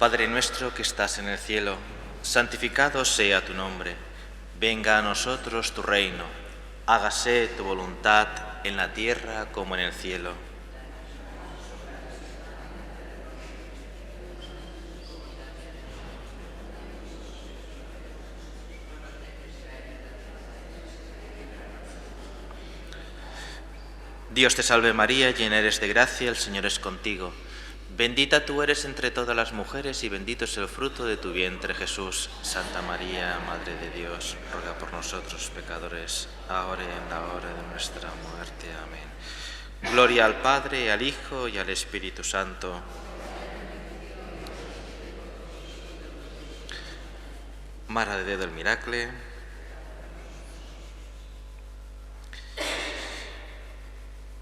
Padre nuestro que estás en el cielo, santificado sea tu nombre. Venga a nosotros tu reino. Hágase tu voluntad en la tierra como en el cielo. Dios te salve María, llena eres de gracia, el Señor es contigo. Bendita tú eres entre todas las mujeres y bendito es el fruto de tu vientre, Jesús. Santa María, Madre de Dios, ruega por nosotros pecadores, ahora y en la hora de nuestra muerte. Amén. Gloria al Padre, al Hijo y al Espíritu Santo. Mare de Déu del Miracle.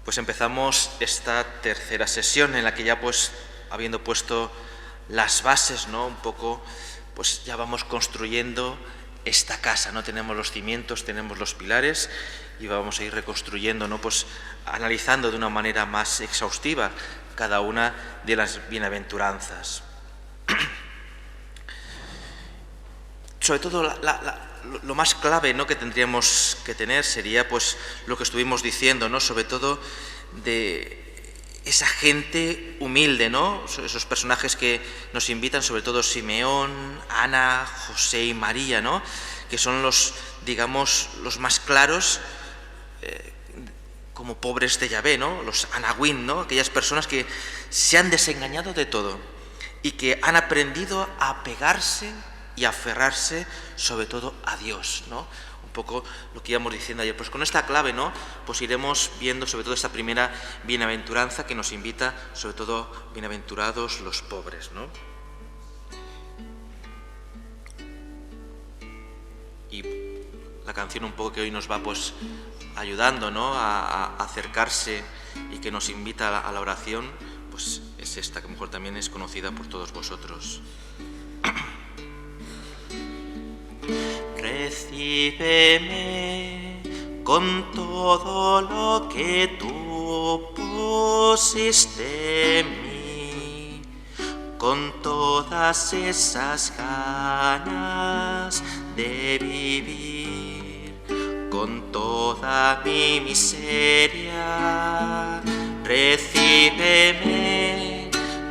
Pues empezamos esta tercera sesión en la que ya pues habiendo puesto las bases, ¿no? Un poco, pues ya vamos construyendo esta casa, ¿no? Tenemos los cimientos, tenemos los pilares y vamos a ir reconstruyendo, ¿no? Pues analizando de una manera más exhaustiva cada una de las bienaventuranzas. Sobre todo lo más clave, ¿no?, que tendríamos que tener sería pues lo que estuvimos diciendo, ¿no?, sobre todo de esa gente humilde, ¿no?, esos personajes que nos invitan, sobre todo Simeón, Ana, José y María, ¿no?, que son los, digamos, los más claros como pobres de Yahvé, ¿no?, los anahuín, ¿no?, aquellas personas que se han desengañado de todo y que han aprendido a apegarse y aferrarse sobre todo a Dios, ¿no? Un poco lo que íbamos diciendo ayer. Pues con esta clave, ¿no?, pues iremos viendo sobre todo esta primera bienaventuranza que nos invita, sobre todo, bienaventurados los pobres, ¿no? Y la canción un poco que hoy nos va pues ayudando, ¿no?, a acercarse y que nos invita a la oración, pues es esta, que a lo mejor también es conocida por todos vosotros. Recíbeme con todo lo que tú pusiste en mí, con todas esas ganas de vivir, con toda mi miseria. Recíbeme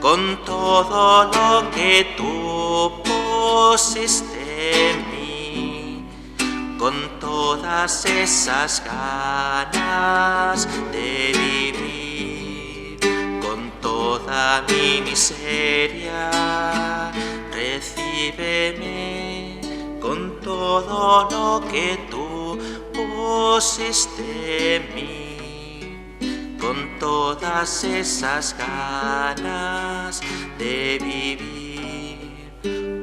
con todo lo que tú pusiste en mí, con todas esas ganas de vivir, con toda mi miseria. Recíbeme con todo lo que tú pusiste en mí, con todas esas ganas de vivir,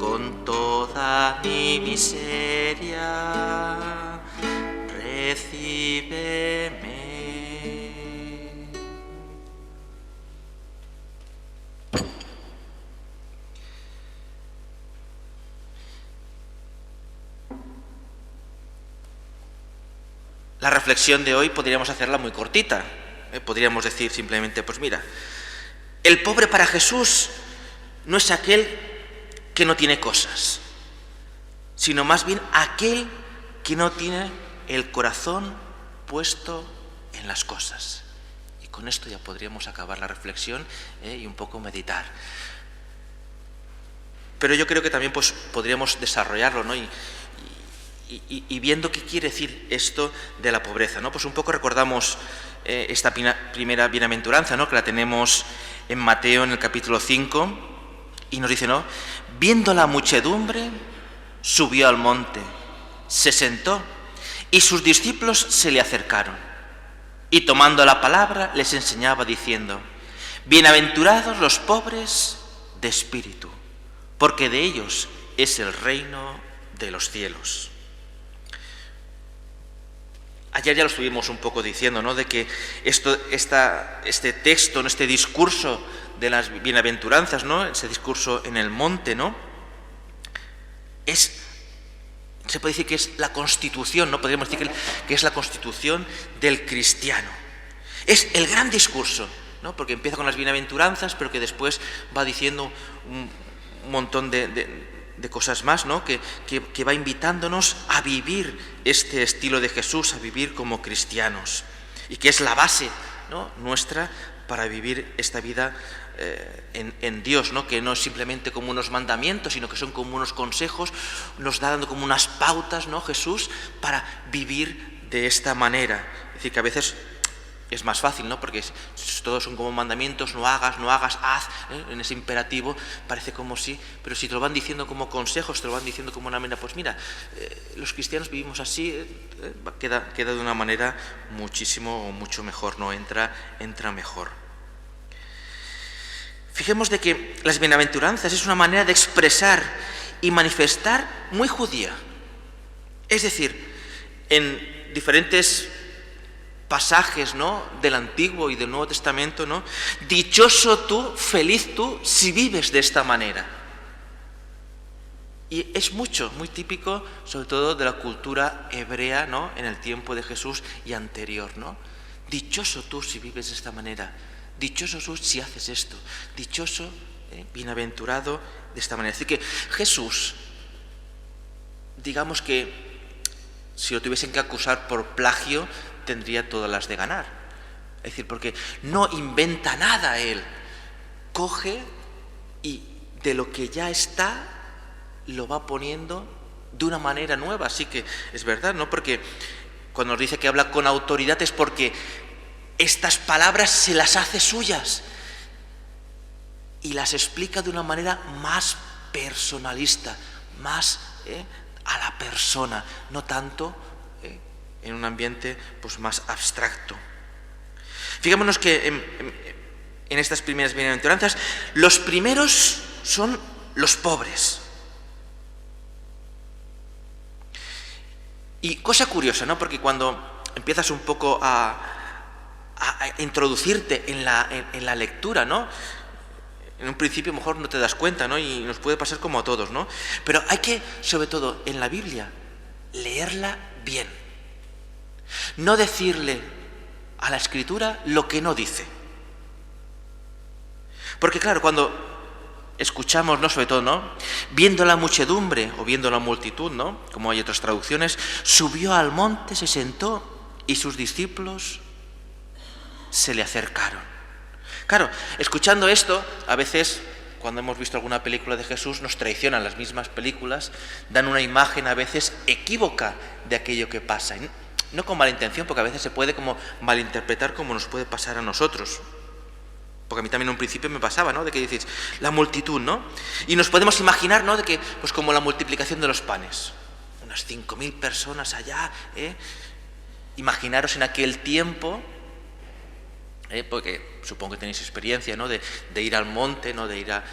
con toda mi miseria. Recíbeme. La reflexión de hoy podríamos hacerla muy cortita. Podríamos decir simplemente, pues mira, el pobre para Jesús no es aquel que no tiene cosas, sino más bien aquel que no tiene el corazón puesto en las cosas. Y con esto ya podríamos acabar la reflexión y un poco meditar. Pero yo creo que también pues podríamos desarrollarlo, ¿no? Y viendo qué quiere decir esto de la pobreza, ¿no? Pues un poco recordamos esta primera bienaventuranza, ¿no?, que la tenemos en Mateo en el capítulo 5, y nos dice, ¿no?, viendo la muchedumbre, subió al monte, se sentó, y sus discípulos se le acercaron, y tomando la palabra les enseñaba diciendo, bienaventurados los pobres de espíritu, porque de ellos es el reino de los cielos. Ayer ya lo estuvimos un poco diciendo, ¿no?, de que este texto, este discurso de las bienaventuranzas, ¿no?, ese discurso en el monte, ¿no?, se puede decir que es la constitución, ¿no?, podríamos decir que es la constitución del cristiano. Es el gran discurso, ¿no?, porque empieza con las bienaventuranzas, pero que después va diciendo un montón de cosas más, ¿no? que va invitándonos a vivir este estilo de Jesús, a vivir como cristianos, y que es la base, ¿no?, nuestra para vivir esta vida en Dios, ¿no?, que no es simplemente como unos mandamientos, sino que son como unos consejos, nos da dando como unas pautas, ¿no?, Jesús, para vivir de esta manera. Es decir, que a veces es más fácil, ¿no?, porque todos son como mandamientos, no hagas, haz, en ese imperativo parece como sí, pero si te lo van diciendo como consejos, te lo van diciendo como una manera, pues mira, los cristianos vivimos así, queda de una manera mucho mejor, ¿no?, entra mejor. Fijemos de que las bienaventuranzas es una manera de expresar y manifestar muy judía. Es decir, en diferentes pasajes, ¿no?, del Antiguo y del Nuevo Testamento, ¿no?, dichoso tú, feliz tú, si vives de esta manera. Y es muy típico, sobre todo de la cultura hebrea, ¿no?, en el tiempo de Jesús y anterior, ¿no? Dichoso tú si vives de esta manera, dichoso tú si haces esto, dichoso, bienaventurado de esta manera. Es decir, que Jesús, digamos que si lo tuviesen que acusar por plagio, tendría todas las de ganar. Es decir, porque no inventa nada él, coge y de lo que ya está lo va poniendo de una manera nueva. Así que es verdad, ¿no? Porque cuando nos dice que habla con autoridad es porque estas palabras se las hace suyas y las explica de una manera más personalista, más a la persona, no tanto en un ambiente pues más abstracto. Fijémonos que en estas primeras bienaventuranzas los primeros son los pobres. Y cosa curiosa, ¿no? Porque cuando empiezas un poco a introducirte en la lectura, ¿no?, en un principio mejor no te das cuenta, ¿no?, y nos puede pasar como a todos, ¿no? Pero hay que, sobre todo en la Biblia, leerla bien. No decirle a la Escritura lo que no dice. Porque claro, cuando escuchamos, ¿no?, sobre todo, ¿no?, viendo la muchedumbre o viendo la multitud, ¿no?, como hay otras traducciones, subió al monte, se sentó y sus discípulos se le acercaron. Claro, escuchando esto, a veces cuando hemos visto alguna película de Jesús nos traicionan las mismas películas, dan una imagen a veces equívoca de aquello que pasa. No con mala intención, porque a veces se puede como malinterpretar como nos puede pasar a nosotros. Porque a mí también en un principio me pasaba, ¿no?, de que dices, la multitud, ¿no? Y nos podemos imaginar, ¿no?, de que, pues como la multiplicación de los panes. Unas 5.000 personas allá, Imaginaros en aquel tiempo, porque supongo que tenéis experiencia, ¿no?, de ir al monte, ¿no?, de ir a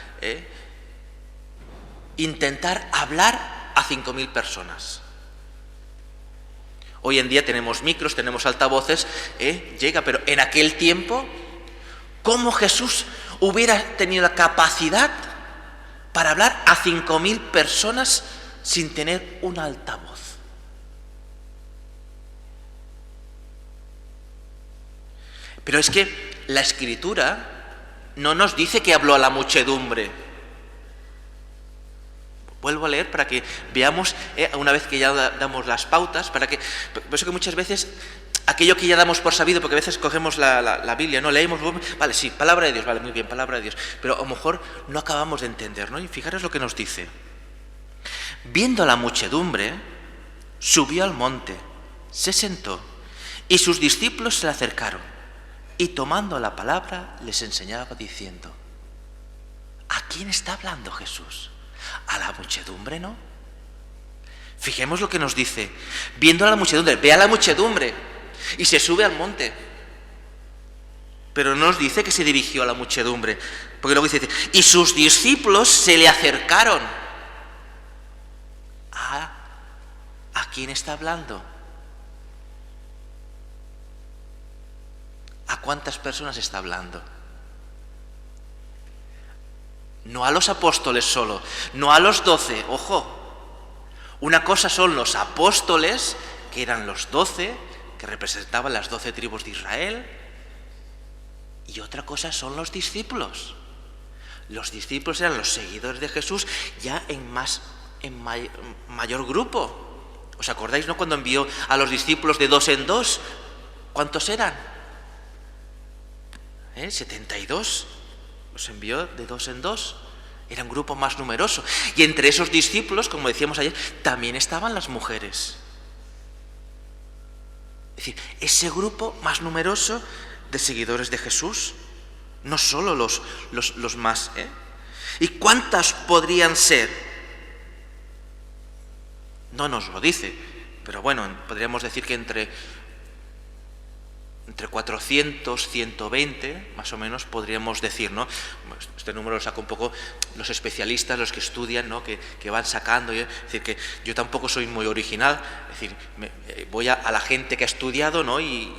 intentar hablar a 5.000 personas. Hoy en día tenemos micros, tenemos altavoces, llega, pero en aquel tiempo, ¿cómo Jesús hubiera tenido la capacidad para hablar a 5.000 personas sin tener un altavoz? Pero es que la Escritura no nos dice que habló a la muchedumbre. Vuelvo a leer para que veamos, una vez que ya damos las pautas, por eso que muchas veces, aquello que ya damos por sabido, porque a veces cogemos la Biblia, ¿no? Leemos, vale, sí, palabra de Dios, vale, muy bien, palabra de Dios, pero a lo mejor no acabamos de entender, ¿no? Y fijaros lo que nos dice. Viendo a la muchedumbre, subió al monte, se sentó, y sus discípulos se le acercaron. Y tomando la palabra les enseñaba diciendo, ¿a quién está hablando Jesús? ¿A la muchedumbre, no? Fijemos lo que nos dice. Viendo a la muchedumbre, ve a la muchedumbre y se sube al monte. Pero no nos dice que se dirigió a la muchedumbre, porque luego dice, y sus discípulos se le acercaron. ¿A quién está hablando? ¿A cuántas personas está hablando? No a los apóstoles solo, no a los 12, ojo. Una cosa son los apóstoles, que eran los 12, que representaban las 12 tribus de Israel, y otra cosa son los discípulos. Los discípulos eran los seguidores de Jesús ya mayor grupo. ¿Os acordáis, no? Cuando envió a los discípulos de 2 en 2, ¿cuántos eran? 72. Los envió de 2 en 2. Era un grupo más numeroso. Y entre esos discípulos, como decíamos ayer, también estaban las mujeres. Es decir, ese grupo más numeroso de seguidores de Jesús, no solo los más. ¿Y cuántas podrían ser? No nos lo dice, pero bueno, podríamos decir que entre 400, 120, más o menos, podríamos decir, ¿no? Este número lo saca un poco los especialistas, los que estudian, ¿no? Que van sacando. Es decir, que yo tampoco soy muy original, es decir, voy a la gente que ha estudiado, ¿no? Y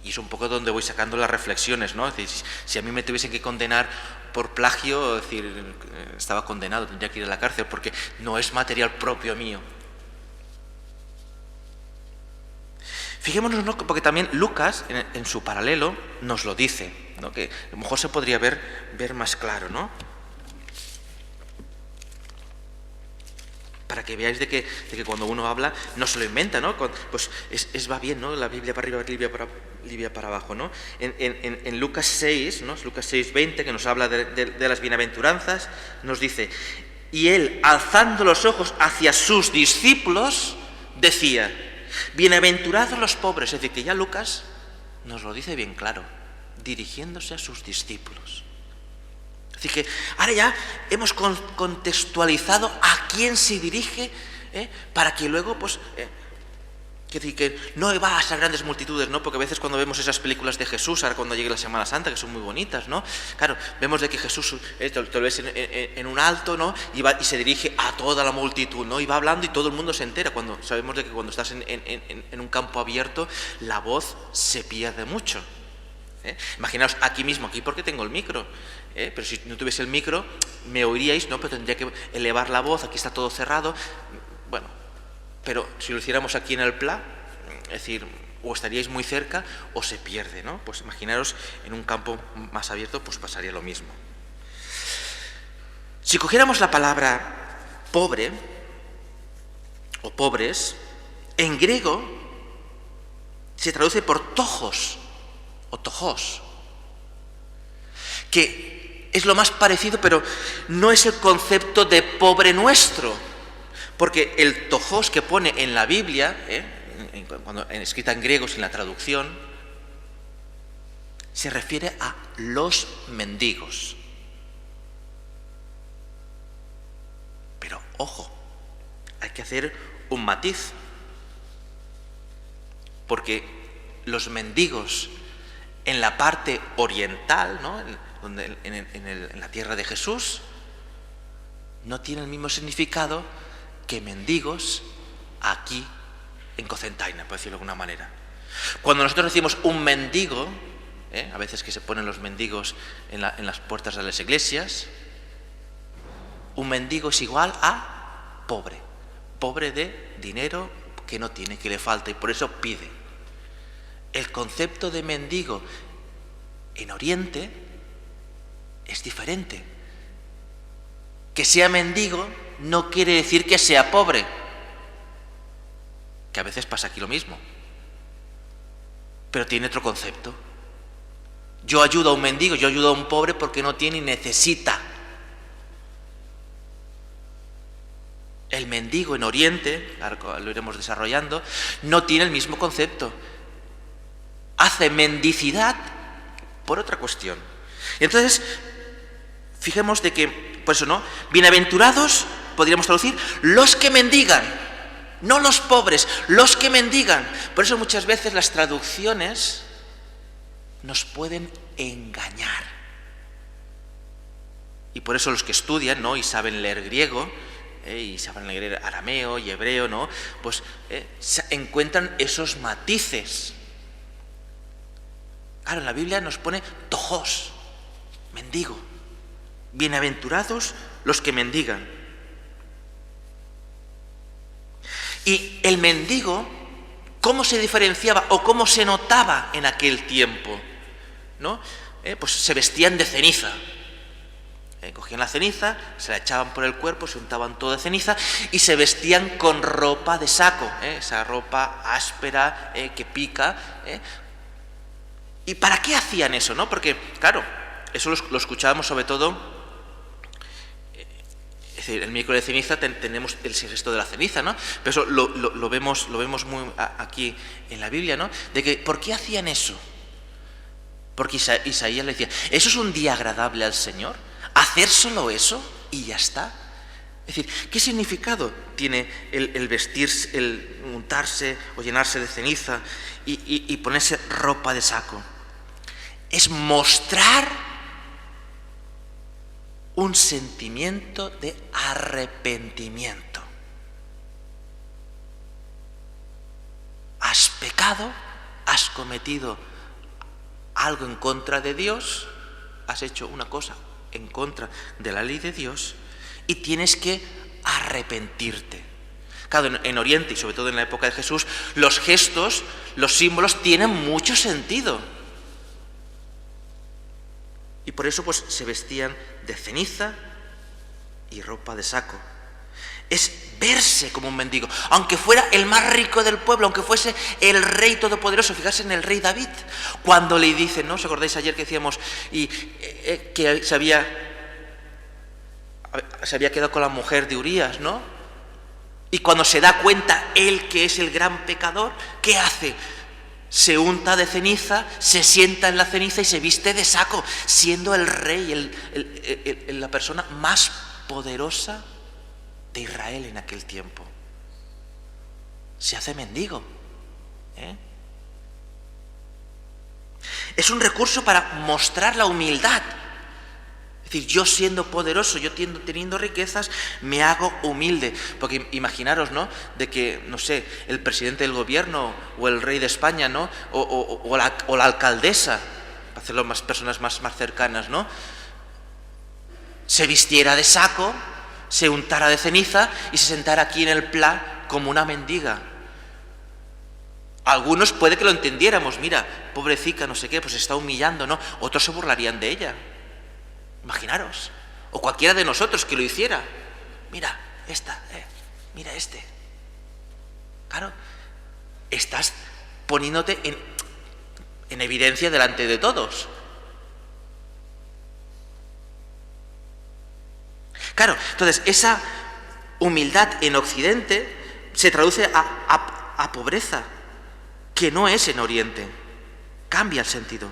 es un poco donde voy sacando las reflexiones, ¿no? Es decir, si a mí me tuviesen que condenar por plagio, es decir, estaba condenado, tendría que ir a la cárcel, porque no es material propio mío. Fijémonos, ¿no? Porque también Lucas, en su paralelo, nos lo dice, ¿no? Que a lo mejor se podría ver más claro, ¿no? Para que veáis de que cuando uno habla no se lo inventa, ¿no? Pues va bien, ¿no? La Biblia para arriba, Biblia para abajo, ¿no? En Lucas 6, ¿no? Lucas 6:20, que nos habla de las bienaventuranzas, nos dice: y él, alzando los ojos hacia sus discípulos, decía: bienaventurados los pobres. Es decir, que ya Lucas nos lo dice bien claro, dirigiéndose a sus discípulos. Es decir, que ahora ya hemos contextualizado a quién se dirige, para que luego, pues, que no va a esas grandes multitudes, ¿no? Porque a veces cuando vemos esas películas de Jesús, ahora cuando llegue la Semana Santa, que son muy bonitas, ¿no? Claro, vemos de que Jesús, te lo ves en un alto, ¿no? Y se dirige a toda la multitud, ¿no? Y va hablando y todo el mundo se entera. Sabemos de que cuando estás en un campo abierto, la voz se pierde mucho. Imaginaos aquí mismo, aquí porque tengo el micro, pero si no tuviese el micro me oiríais, ¿no? Pero tendría que elevar la voz, aquí está todo cerrado. Bueno, pero si lo hiciéramos aquí en el Pla, es decir, o estaríais muy cerca o se pierde, ¿no? Pues imaginaros en un campo más abierto, pues pasaría lo mismo. Si cogiéramos la palabra pobre o pobres, en griego se traduce por tojos o tojos, que es lo más parecido, pero no es el concepto de pobre nuestro, porque el tojos que pone en la Biblia, escrita en griego sin la traducción, se refiere a los mendigos. Pero ojo, hay que hacer un matiz, porque los mendigos en la parte oriental, ¿no? En la tierra de Jesús, no tiene el mismo significado que mendigos aquí en Cocentaina, por decirlo de alguna manera. Cuando nosotros decimos un mendigo, a veces que se ponen los mendigos en las puertas de las iglesias, un mendigo es igual a pobre de dinero que no tiene, que le falta, y por eso pide. El concepto de mendigo en Oriente es diferente. Que sea mendigo no quiere decir que sea pobre, que a veces pasa aquí lo mismo, pero tiene otro concepto. Yo ayudo a un mendigo, yo ayudo a un pobre porque no tiene y necesita. El mendigo en Oriente, claro, lo iremos desarrollando, no tiene el mismo concepto. Hace mendicidad por otra cuestión. Y entonces, fijemos de que, por eso, ¿no? Bienaventurados, podríamos traducir, los que mendigan, no los pobres, los que mendigan. Por eso muchas veces las traducciones nos pueden engañar. Y por eso los que estudian, ¿no? Y saben leer griego, y saben leer arameo y hebreo, ¿no? Pues encuentran esos matices. Claro, en la Biblia nos pone tojos, mendigo. Bienaventurados los que mendigan. Y el mendigo, ¿cómo se diferenciaba o cómo se notaba en aquel tiempo? ¿No? Pues se vestían de ceniza. Cogían la ceniza, se la echaban por el cuerpo, se untaban todo de ceniza y se vestían con ropa de saco, esa ropa áspera, que pica. ¿Y para qué hacían eso, no? Porque, claro, eso lo escuchábamos sobre todo, es decir, el miércoles de ceniza tenemos el gesto de la ceniza, ¿no? Pero eso lo vemos muy aquí en la Biblia, ¿no? De que, ¿por qué hacían eso? Porque Isaías le decía, ¿eso es un día agradable al Señor? ¿Hacer solo eso y ya está? Es decir, ¿qué significado tiene el vestirse, el untarse o llenarse de ceniza y ponerse ropa de saco? Es mostrar un sentimiento de arrepentimiento. Has pecado, has cometido algo en contra de Dios, has hecho una cosa en contra de la ley de Dios y tienes que arrepentirte. Claro, en Oriente y sobre todo en la época de Jesús, los gestos, los símbolos tienen mucho sentido. Y por eso pues se vestían de ceniza y ropa de saco. Es verse como un mendigo, aunque fuera el más rico del pueblo, aunque fuese el rey todopoderoso. Fijarse en el rey David, cuando le dicen, ¿no? ¿Os acordáis ayer que decíamos que se había quedado con la mujer de Urías, ¿no? Y cuando se da cuenta él que es el gran pecador, ¿qué hace? Se unta de ceniza, se sienta en la ceniza y se viste de saco, siendo el rey, la persona más poderosa de Israel en aquel tiempo. Se hace mendigo. Es un recurso para mostrar la humildad. Es decir, yo siendo poderoso, yo teniendo riquezas, me hago humilde. Porque imaginaros, ¿no? De que, no sé, el presidente del gobierno o el rey de España, ¿no? O la alcaldesa, para hacerlo más personas más cercanas, ¿no? Se vistiera de saco, se untara de ceniza y se sentara aquí en el pla como una mendiga. Algunos puede que lo entendiéramos, mira, pobrecita, no sé qué, pues se está humillando, ¿no? Otros se burlarían de ella. Imaginaros. O cualquiera de nosotros que lo hiciera. Mira, mira este. Claro, estás poniéndote en evidencia delante de todos. Claro, entonces esa humildad en Occidente se traduce a pobreza, que no es en Oriente. Cambia el sentido.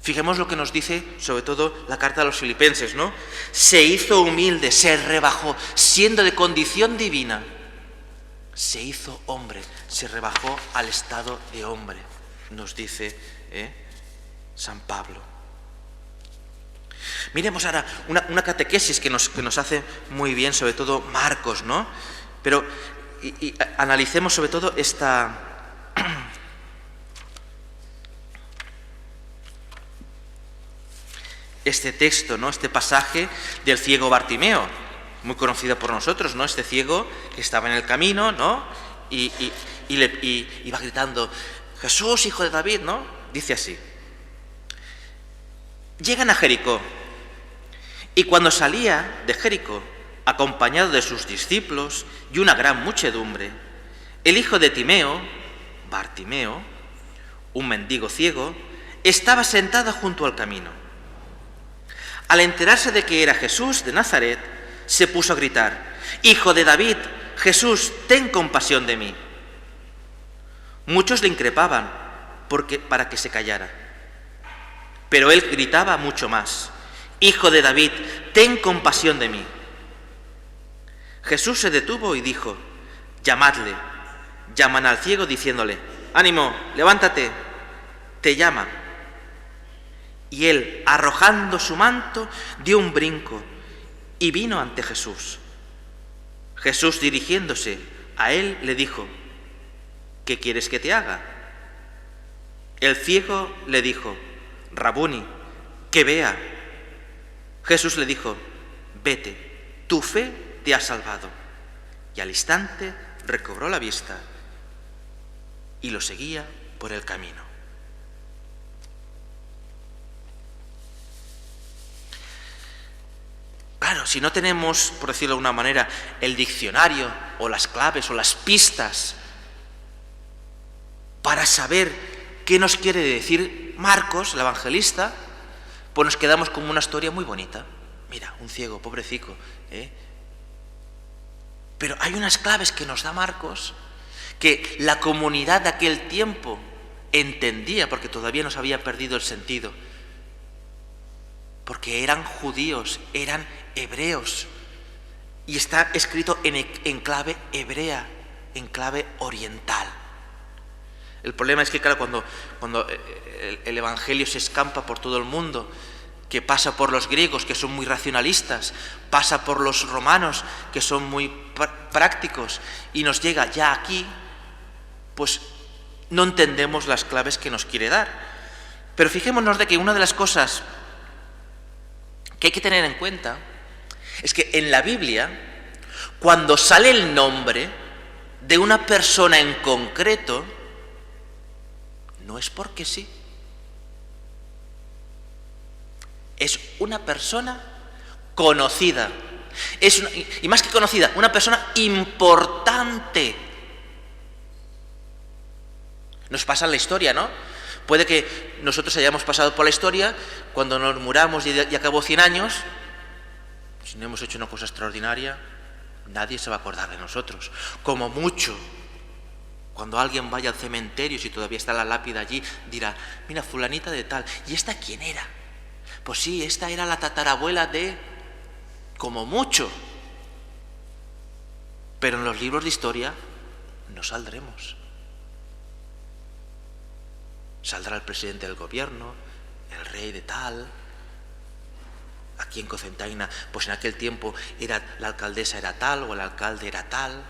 Fijemos lo que nos dice, sobre todo, la carta a los Filipenses, ¿no? Se hizo humilde, se rebajó, siendo de condición divina. Se hizo hombre, se rebajó al estado de hombre, nos dice San Pablo. Miremos ahora una catequesis que nos hace muy bien, sobre todo Marcos, ¿no? Pero y analicemos sobre todo este texto, ¿no? Este pasaje del ciego Bartimeo, muy conocido por nosotros, ¿no? Este ciego que estaba en el camino, ¿no? Y va gritando, Jesús, hijo de David, ¿no? Dice así. Llegan a Jericó, y cuando salía de Jericó, acompañado de sus discípulos y una gran muchedumbre, el hijo de Timeo, Bartimeo, un mendigo ciego, estaba sentado junto al camino. Al enterarse de que era Jesús de Nazaret, se puso a gritar, Hijo de David, Jesús, ten compasión de mí. Muchos le increpaban para que se callara. Pero él gritaba mucho más, Hijo de David, ten compasión de mí. Jesús se detuvo y dijo, llamadle. Llaman al ciego diciéndole, ánimo, levántate, te llama. Y él, arrojando su manto, dio un brinco y vino ante Jesús. Jesús, dirigiéndose a él, le dijo, ¿qué quieres que te haga? El ciego le dijo, Rabuni, que vea. Jesús le dijo, vete, tu fe te ha salvado. Y al instante recobró la vista y lo seguía por el camino. claro, si no tenemos, por decirlo de alguna manera, el diccionario o las claves o las pistas para saber qué nos quiere decir Marcos, el evangelista, pues nos quedamos con una historia muy bonita. Mira, un ciego, pobrecico, ¿eh? Pero hay unas claves que nos da Marcos que la comunidad de aquel tiempo entendía, porque todavía no se había perdido el sentido, porque eran judíos, eran hebreos, y está escrito en clave hebrea, en clave oriental. El problema es que, claro, cuando el Evangelio se escampa por todo el mundo, que pasa por los griegos, que son muy racionalistas, pasa por los romanos, que son muy prácticos, y nos llega ya aquí, pues no entendemos las claves que nos quiere dar. Pero fijémonos de que una de las cosas que hay que tener en cuenta es que en la Biblia, cuando sale el nombre de una persona en concreto, no es porque sí. Es una persona conocida. Y más que conocida, una persona importante. Nos pasa en la historia, ¿no? Puede que nosotros hayamos pasado por la historia, cuando nos muramos y acabó 100 años, si no hemos hecho una cosa extraordinaria, nadie se va a acordar de nosotros. Como mucho, cuando alguien vaya al cementerio, si todavía está la lápida allí, dirá, mira, fulanita de tal, ¿y esta quién era? Pues sí, esta era la tatarabuela de... como mucho. Pero en los libros de historia no saldremos. Saldrá el presidente del gobierno, el rey de tal. Aquí en Cocentaina, pues en aquel tiempo la alcaldesa era tal o el alcalde era tal.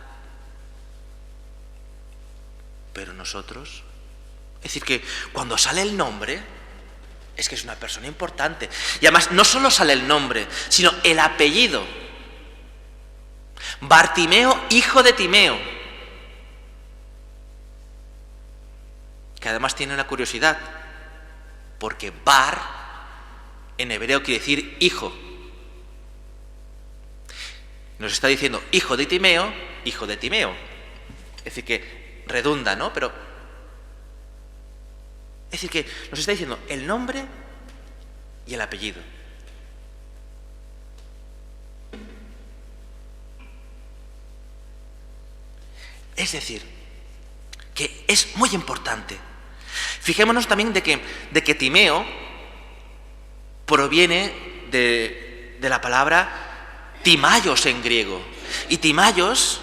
Pero nosotros, es decir, que cuando sale el nombre, es que es una persona importante. Y además no solo sale el nombre, sino el apellido. Bartimeo, hijo de Timeo. Que además tiene una curiosidad, porque Bar en hebreo quiere decir hijo. Nos está diciendo hijo de Timeo, hijo de Timeo. Es decir, que redunda, ¿no? Pero es decir, que nos está diciendo el nombre y el apellido. Es decir, que es muy importante. Fijémonos también de que Timeo proviene de la palabra timaios en griego. Y timaios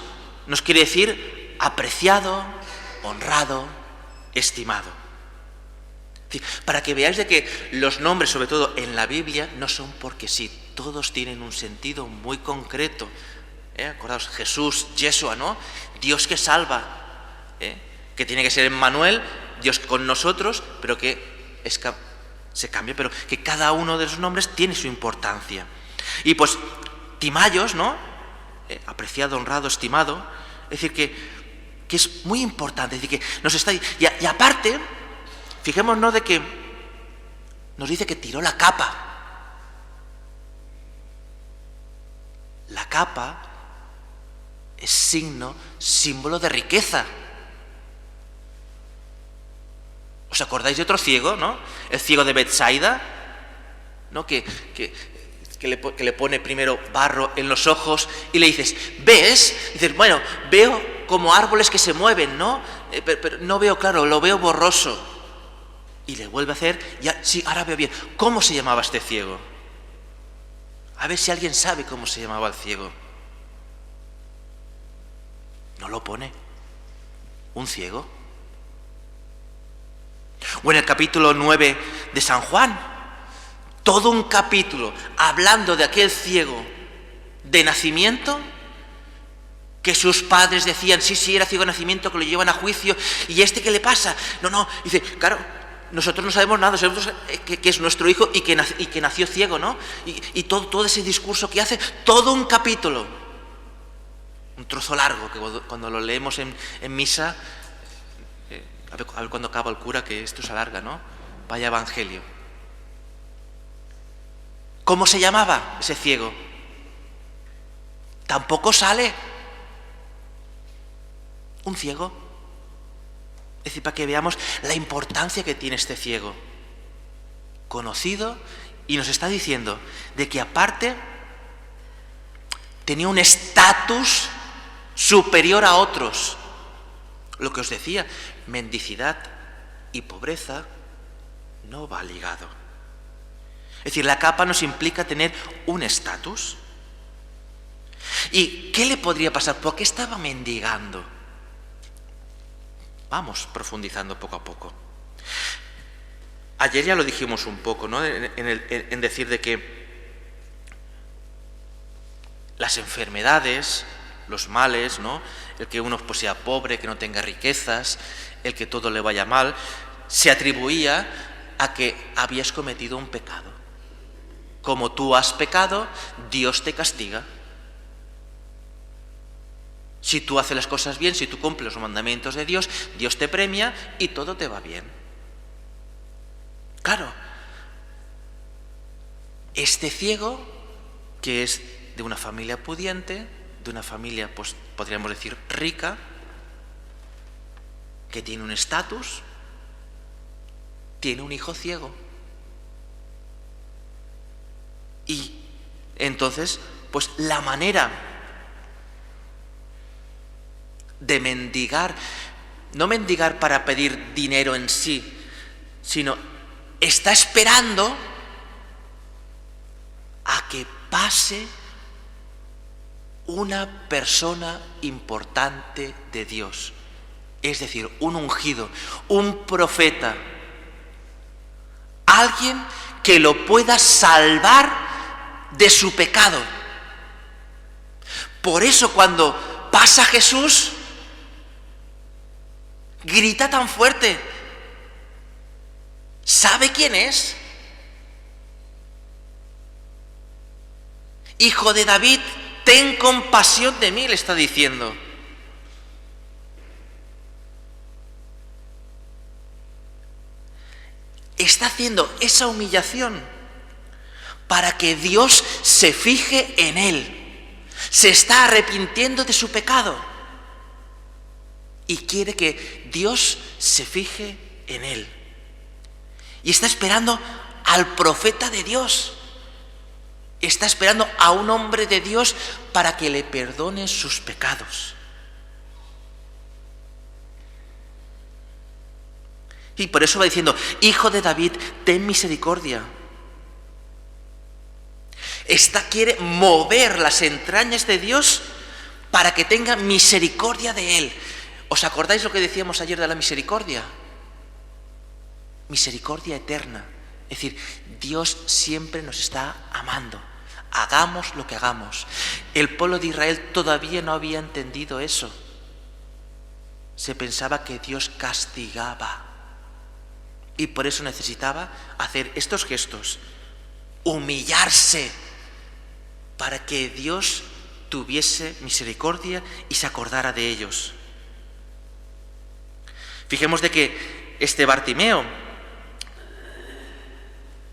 nos quiere decir apreciado, honrado, estimado. Para que veáis de que los nombres, sobre todo en la Biblia, no son porque sí, todos tienen un sentido muy concreto. Acordaos, Jesús, Yeshua, ¿no? Dios que salva, que tiene que ser Emmanuel, Dios con nosotros, pero que se cambia, pero que cada uno de los nombres tiene su importancia. Y pues, timaios, ¿no? Apreciado, honrado, estimado, es decir, que es muy importante, es decir, que nos está... Y aparte, fijémonos de que nos dice que tiró la capa. La capa es símbolo de riqueza. ¿Os acordáis de otro ciego, no? El ciego de Betsaida, ¿no? Que le pone primero barro en los ojos y le dices, ¿ves? Y dices, bueno, veo como árboles que se mueven, ¿no? Pero no veo claro, lo veo borroso. Y le vuelve a hacer, ya, sí, ahora veo bien. ¿Cómo se llamaba este ciego? A ver si alguien sabe cómo se llamaba el ciego. No lo pone. ¿Un ciego? O en el capítulo 9 de San Juan, todo un capítulo hablando de aquel ciego de nacimiento, que sus padres decían, sí, era ciego de nacimiento, que lo llevan a juicio, y ¿qué le pasa? No, dice, claro, nosotros no sabemos nada, sabemos que es nuestro hijo y que nació ciego, ¿no? Y todo ese discurso que hace, todo un capítulo, un trozo largo, que cuando lo leemos en misa, a ver cuando acaba el cura, que esto se alarga, ¿no? Vaya evangelio. ¿Cómo se llamaba ese ciego? tampoco sale. Un ciego. Es decir, para que veamos la importancia que tiene este ciego. Conocido, y nos está diciendo de que aparte tenía un estatus superior a otros. Lo que os decía, mendicidad y pobreza no va ligado. Es decir, la capa nos implica tener un estatus. ¿Y qué le podría pasar? ¿Por qué estaba mendigando? Vamos profundizando poco a poco. Ayer ya lo dijimos un poco, ¿no? En decir de que las enfermedades, los males, ¿no? El que uno pues sea pobre, que no tenga riquezas, el que todo le vaya mal, se atribuía a que habías cometido un pecado. Como tú has pecado, Dios te castiga. Si tú haces las cosas bien, si tú cumples los mandamientos de Dios, Dios te premia y todo te va bien. Claro, este ciego, que es de una familia pudiente, de una familia, pues podríamos decir, rica, que tiene un estatus, tiene un hijo ciego. Y entonces, pues la manera de mendigar, no mendigar para pedir dinero en sí, sino está esperando a que pase una persona importante de Dios, es decir, un ungido, un profeta, alguien que lo pueda salvar de su pecado. Por eso cuando pasa Jesús, grita tan fuerte. ¿Sabe quién es? Hijo de David, ten compasión de mí, le está diciendo. Está haciendo esa humillación para que Dios se fije en él. Se está arrepintiendo de su pecado y quiere que Dios se fije en él. Y está esperando al profeta de Dios. Está esperando a un hombre de Dios para que le perdone sus pecados. Y por eso va diciendo, Hijo de David, ten misericordia. Quiere mover las entrañas de Dios para que tenga misericordia de él. ¿Os acordáis lo que decíamos ayer de la misericordia? Misericordia eterna. Es decir, Dios siempre nos está amando. Hagamos lo que hagamos. El pueblo de Israel todavía no había entendido eso. Se pensaba que Dios castigaba. Y por eso necesitaba hacer estos gestos. Humillarse para que Dios tuviese misericordia y se acordara de ellos. Fijemos de que este Bartimeo,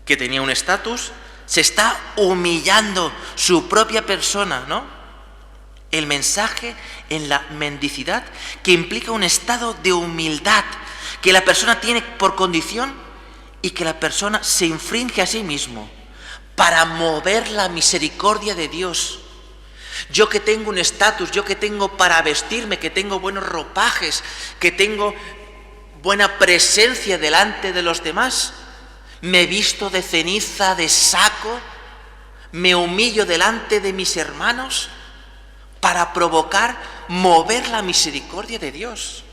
que tenía un estatus, se está humillando su propia persona, ¿no? El mensaje en la mendicidad, que implica un estado de humildad que la persona tiene por condición y que la persona se infringe a sí mismo para mover la misericordia de Dios. Yo que tengo un estatus, yo que tengo para vestirme, que tengo buenos ropajes, que tengo buena presencia delante de los demás, me visto de ceniza, de saco, me humillo delante de mis hermanos para provocar, mover la misericordia de Dios.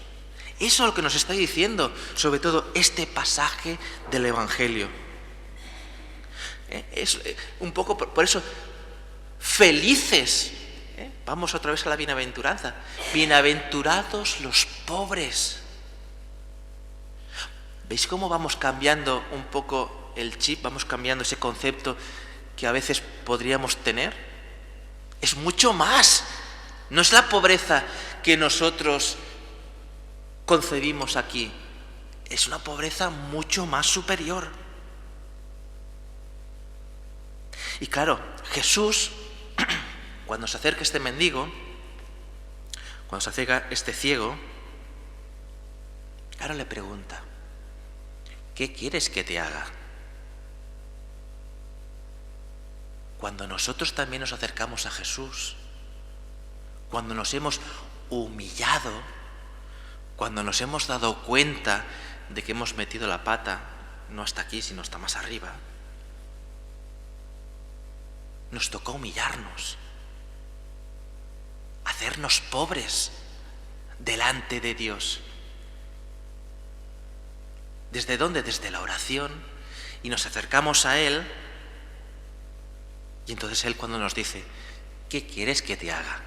Eso es lo que nos está diciendo, sobre todo este pasaje del Evangelio. Es un poco por eso, felices. Vamos otra vez a la bienaventuranza. Bienaventurados los pobres. ¿Veis cómo vamos cambiando un poco el chip? Vamos cambiando ese concepto que a veces podríamos tener. Es mucho más. No es la pobreza que nosotros concebimos aquí. Es una pobreza mucho más superior. Y claro, Jesús cuando se acerca este mendigo, cuando se acerca este ciego, ahora le pregunta, ¿qué quieres que te haga? Cuando nosotros también nos acercamos a Jesús, cuando nos hemos humillado, cuando nos hemos dado cuenta de que hemos metido la pata, no hasta aquí, sino hasta más arriba, nos tocó humillarnos, hacernos pobres delante de Dios. ¿Desde dónde? Desde la oración, y nos acercamos a Él, y entonces Él cuando nos dice, ¿qué quieres que te haga?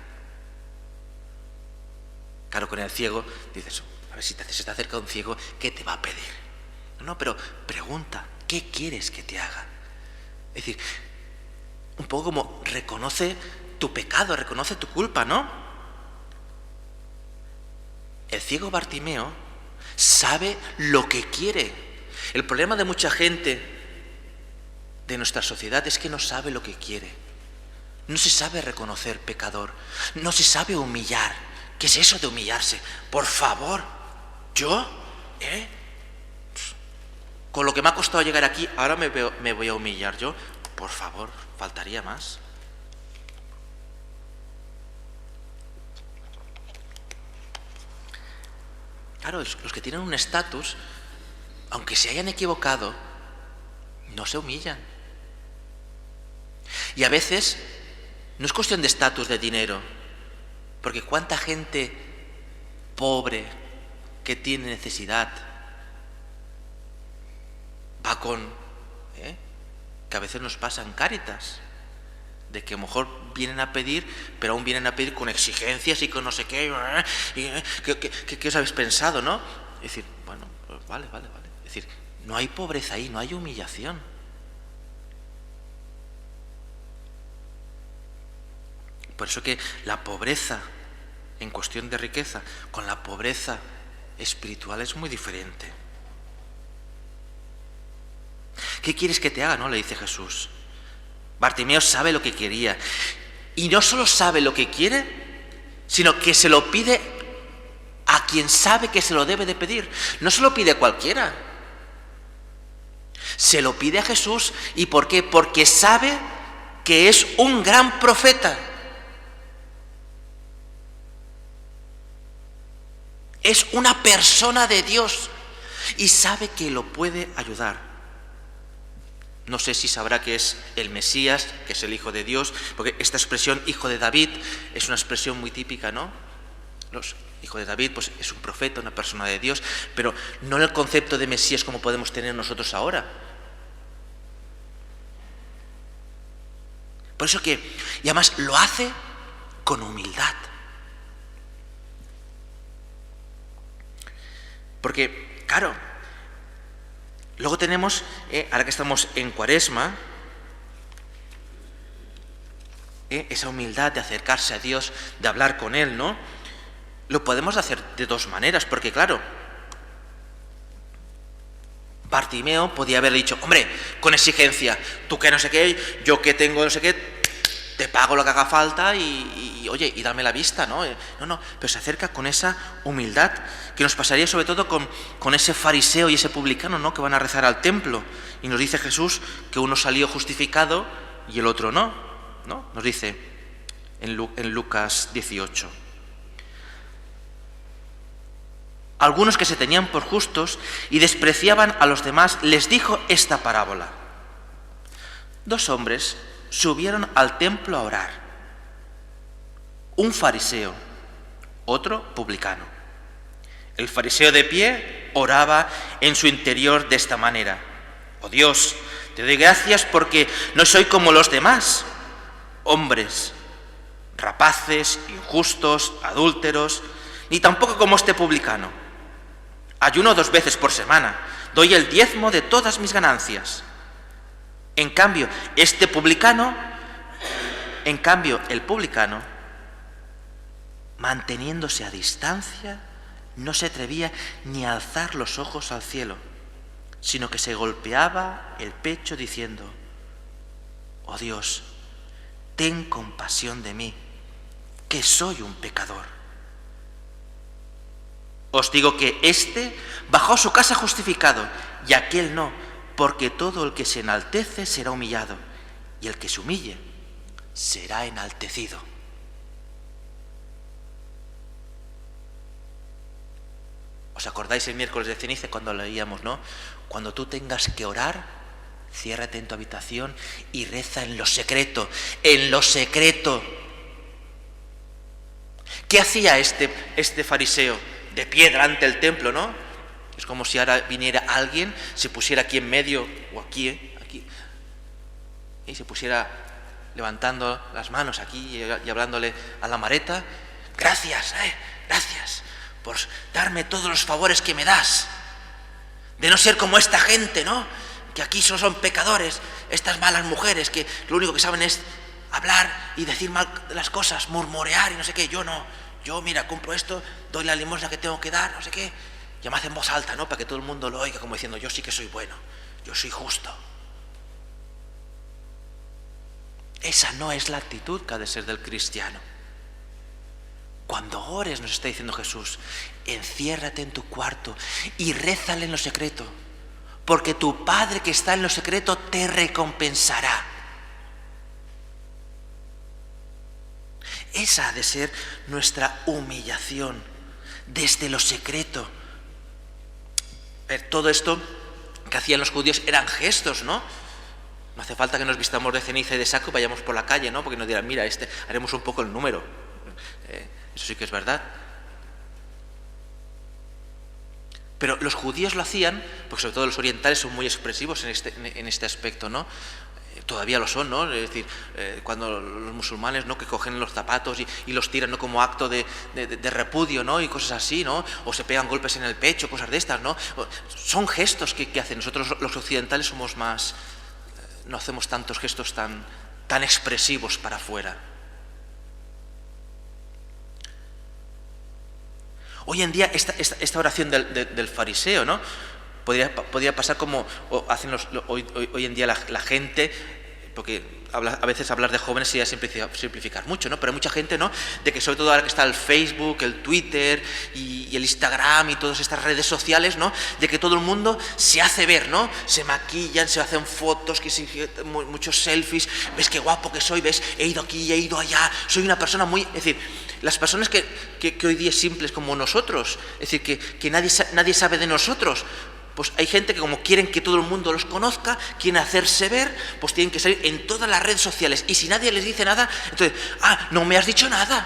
Claro, con el ciego dices, a ver, si se te acerca un ciego, ¿qué te va a pedir? No, pero pregunta, ¿qué quieres que te haga? Es decir, un poco como reconoce tu pecado, reconoce tu culpa, ¿no? El ciego Bartimeo sabe lo que quiere. El problema de mucha gente de nuestra sociedad es que no sabe lo que quiere. No se sabe reconocer pecador. No se sabe humillar. ¿Qué es eso de humillarse? Por favor, ¿yo? Con lo que me ha costado llegar aquí, ahora me voy a humillar yo. Por favor, faltaría más. Claro, los que tienen un estatus, aunque se hayan equivocado, no se humillan. Y a veces no es cuestión de estatus, de dinero, porque cuánta gente pobre que tiene necesidad va con, que a veces nos pasan Cáritas, de que a lo mejor vienen a pedir, pero aún vienen a pedir con exigencias y con no sé qué, ¿qué os habéis pensado, no? Es decir, bueno, pues vale. Es decir, no hay pobreza ahí, no hay humillación. Por eso que la pobreza en cuestión de riqueza con la pobreza espiritual es muy diferente. ¿Qué quieres que te haga? No, le dice Jesús. Bartimeo sabe lo que quería. Y no solo sabe lo que quiere, sino que se lo pide a quien sabe que se lo debe de pedir. No se lo pide a cualquiera. Se lo pide a Jesús. ¿Y por qué? Porque sabe que es un gran profeta. Es una persona de Dios y sabe que lo puede ayudar. No sé si sabrá que es el Mesías, que es el Hijo de Dios, porque esta expresión Hijo de David es una expresión muy típica, ¿no? Los hijos de David, pues es un profeta, una persona de Dios, pero no en el concepto de Mesías como podemos tener nosotros ahora. Por eso que, y además lo hace con humildad. Porque, claro, luego tenemos, ahora que estamos en Cuaresma, esa humildad de acercarse a Dios, de hablar con Él, ¿no? Lo podemos hacer de dos maneras, porque claro, Bartimeo podía haber dicho, hombre, con exigencia, tú que no sé qué, yo que tengo no sé qué, te pago lo que haga falta y oye, y dame la vista, ¿no? No, pero se acerca con esa humildad que nos pasaría sobre todo con ese fariseo y ese publicano, ¿no? Que van a rezar al templo. Y nos dice Jesús que uno salió justificado y el otro no, ¿no? Nos dice en Lucas 18. Algunos que se tenían por justos y despreciaban a los demás, les dijo esta parábola. 2 hombres subieron al templo a orar. Un fariseo, otro publicano. El fariseo de pie oraba en su interior de esta manera. Oh Dios, te doy gracias porque no soy como los demás, hombres, rapaces, injustos, adúlteros, ni tampoco como este publicano. Ayuno 2 veces por semana, doy el diezmo de todas mis ganancias. En cambio, el publicano, manteniéndose a distancia, no se atrevía ni a alzar los ojos al cielo, sino que se golpeaba el pecho diciendo, oh Dios, ten compasión de mí, que soy un pecador. Os digo que éste bajó a su casa justificado, y aquel no, porque todo el que se enaltece será humillado, y el que se humille será enaltecido. ¿Os acordáis el miércoles de ceniza cuando leíamos, no? Cuando tú tengas que orar, ciérrate en tu habitación y reza en lo secreto, en lo secreto. ¿Qué hacía este fariseo de pie delante del templo, no? Es como si ahora viniera alguien, se pusiera aquí en medio, o aquí, aquí, y se pusiera levantando las manos aquí y hablándole a la Mareta. Gracias, gracias por darme todos los favores que me das. De no ser como esta gente, ¿no? Que aquí solo son pecadores, estas malas mujeres que lo único que saben es hablar y decir mal las cosas, murmurear y no sé qué. Yo no, yo mira, cumplo esto, doy la limosna que tengo que dar, no sé qué. Ya me hacen voz alta, ¿no? Para que todo el mundo lo oiga, como diciendo, yo sí que soy bueno, yo soy justo. Esa no es la actitud que ha de ser del cristiano. Cuando ores, nos está diciendo Jesús, enciérrate en tu cuarto y rézale en lo secreto, porque tu Padre que está en lo secreto te recompensará. Esa ha de ser nuestra humillación desde lo secreto. Todo esto que hacían los judíos eran gestos, ¿no? No hace falta que nos vistamos de ceniza y de saco y vayamos por la calle, ¿no? Porque nos dirán, mira, haremos un poco el número. Eso sí que es verdad. Pero los judíos lo hacían, porque sobre todo los orientales son muy expresivos en este aspecto, ¿no? Todavía lo son, ¿no? Es decir, cuando los musulmanes, ¿no? Que cogen los zapatos y los tiran, ¿no? Como acto de repudio, ¿no? Y cosas así, ¿no? O se pegan golpes en el pecho, cosas de estas, ¿no? Son gestos que hacen. Nosotros los occidentales somos más, no hacemos tantos gestos tan expresivos para afuera. Hoy en día esta oración del fariseo, ¿no? Podría pasar como hacen hoy en día la gente, porque a veces hablar de jóvenes sería simplificar mucho, ¿no? Pero hay mucha gente, ¿no? De que sobre todo ahora que está el Facebook, el Twitter y el Instagram y todas estas redes sociales, ¿no? De que todo el mundo se hace ver, ¿no? Se maquillan, se hacen fotos, muchos selfies, ves qué guapo que soy, ves, he ido aquí, he ido allá, soy una persona muy... Es decir, las personas que hoy día simples como nosotros, es decir, que nadie sabe de nosotros, pues hay gente que como quieren que todo el mundo los conozca, quieren hacerse ver, pues tienen que salir en todas las redes sociales. Y si nadie les dice nada, entonces, no me has dicho nada.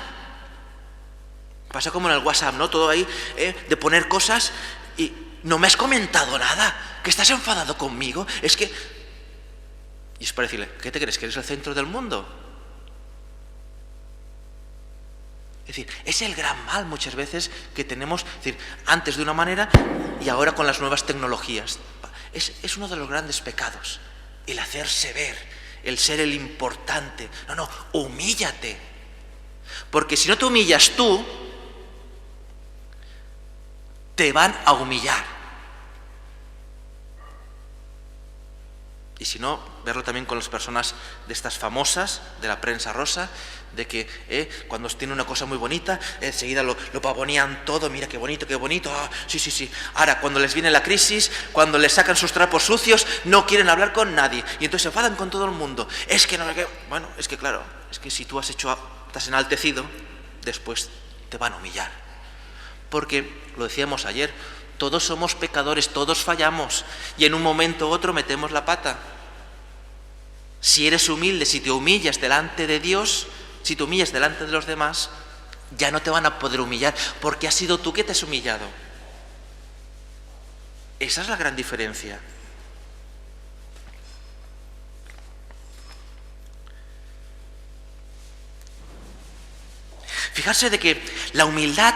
Pasa como en el WhatsApp, ¿no? Todo ahí, de poner cosas y no me has comentado nada, que estás enfadado conmigo. Es que... Y es para decirle, ¿qué te crees? ¿Que eres el centro del mundo? Es decir, es el gran mal muchas veces que tenemos, es decir, antes de una manera y ahora con las nuevas tecnologías. Es uno de los grandes pecados, el hacerse ver, el ser el importante. No, humíllate. Porque si no te humillas tú, te van a humillar. Y si no, verlo también con las personas de estas famosas, de la prensa rosa, de que cuando tiene una cosa muy bonita, enseguida lo pavonean todo, mira qué bonito, sí. Ahora, cuando les viene la crisis, cuando les sacan sus trapos sucios, no quieren hablar con nadie. Y entonces se enfadan con todo el mundo. Es que claro, es que si tú estás enaltecido, después te van a humillar. Porque, lo decíamos ayer, todos somos pecadores, todos fallamos y en un momento u otro metemos la pata. Si eres humilde, si te humillas delante de Dios, si te humillas delante de los demás, ya no te van a poder humillar porque has sido tú que te has humillado. Esa es la gran diferencia. Fijarse de que la humildad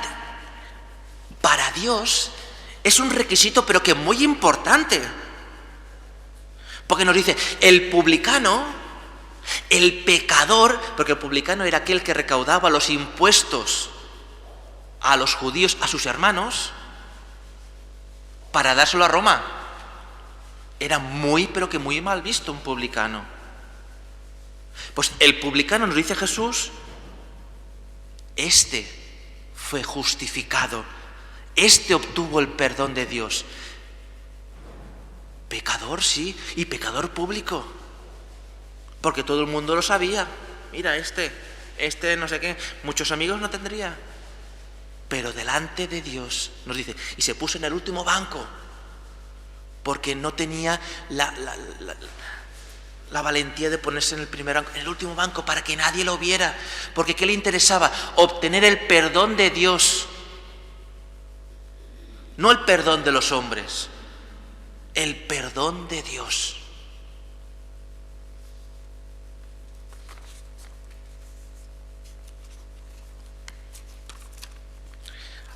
para Dios es un requisito, pero que muy importante. Porque nos dice, el publicano, el pecador, porque el publicano era aquel que recaudaba los impuestos a los judíos, a sus hermanos, para dárselo a Roma. Era muy, pero que muy mal visto un publicano. Pues el publicano, nos dice Jesús, este fue justificado, este obtuvo el perdón de Dios. Pecador, sí, y pecador público, porque todo el mundo lo sabía. Mira, este no sé qué, muchos amigos no tendría, pero delante de Dios, nos dice, y se puso en el último banco, porque no tenía la valentía de ponerse en el primer banco, en el último banco, para que nadie lo viera, porque ¿qué le interesaba? Obtener el perdón de Dios, no el perdón de los hombres, el perdón de Dios.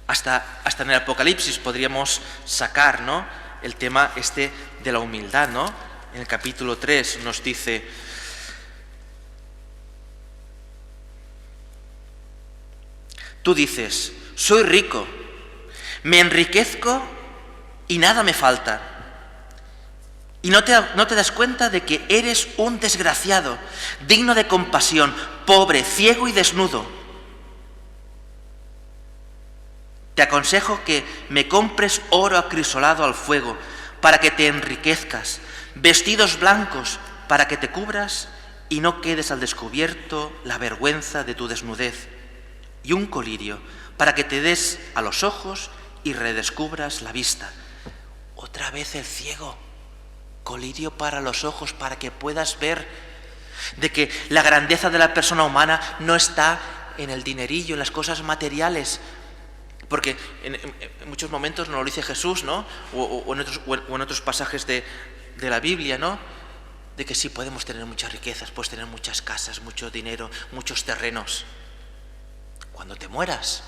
Hasta en el Apocalipsis podríamos sacar, ¿no?, el tema de la humildad, ¿no? En el capítulo 3 nos dice: tú dices, soy rico, me enriquezco y nada me falta. Y no te das cuenta de que eres un desgraciado, digno de compasión, pobre, ciego y desnudo. Te aconsejo que me compres oro acrisolado al fuego para que te enriquezcas, vestidos blancos para que te cubras y no quedes al descubierto la vergüenza de tu desnudez, y un colirio para que te des a los ojos y redescubras la vista. Otra vez el ciego, colirio para los ojos, para que puedas ver de que la grandeza de la persona humana no está en el dinerillo, en las cosas materiales. Porque en muchos momentos nos lo dice Jesús, ¿no? O en otros pasajes de la Biblia, ¿no? De que sí, podemos tener muchas riquezas, puedes tener muchas casas, mucho dinero, muchos terrenos. Cuando te mueras,